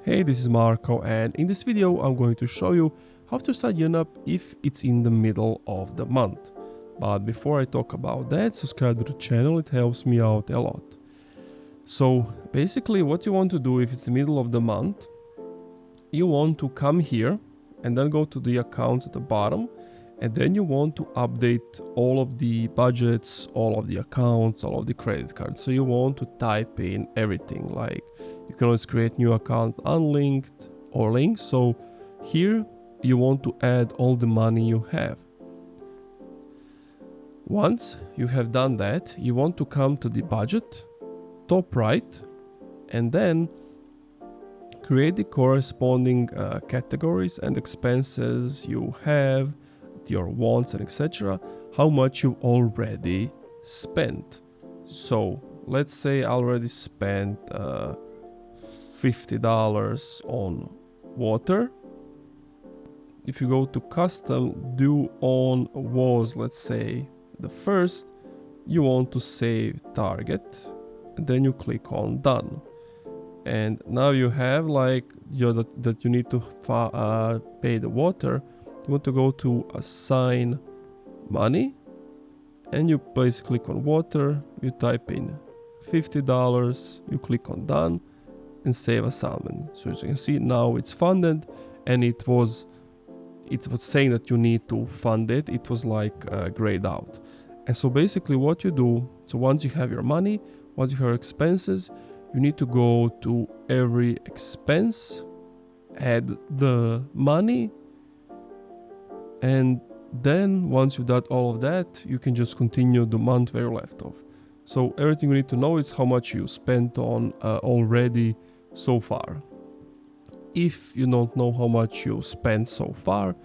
Hey, this is Marco, and in this video I'm going to show you how to start YNAB if it's in the middle of the month. But before I talk about that, subscribe to the channel, it helps me out a lot. So basically what you want to do if it's the middle of the month, you want to come here and then go to the accounts at the bottom, and then you want to update all of the budgets, all of the accounts, all of the credit cards. So you want to type in everything, like you can always create new account unlinked or linked. So here you want to add all the money you have. Once you have done that, you want to come to the budget, top right, and then create the corresponding categories and expenses you have, your wants and etc., how much you already spent. So let's say I already spent $50 on water. If you go to custom, due on was, let's say, the first, you want to save target, and then you click on done. And now you have like that you need to pay the water. You want to go to assign money, and you basically click on water, you type in $50, you click on done and save assignment. So as you can see, now it's funded, and it was saying that you need to fund it. It was like grayed out. And so basically what you do, so once you have your money, once you have expenses, you need to go to every expense, add the money, and then once you've done all of that, you can just continue the month where you left off. So everything you need to know is how much you spent on already so far. If you don't know how much you spent so far,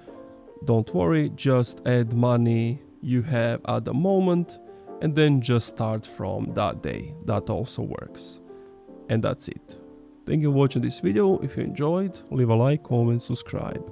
don't worry, just add money you have at the moment and then just start from that day. That also works. And that's it. Thank you for watching this video. If you enjoyed, leave a like, comment, subscribe.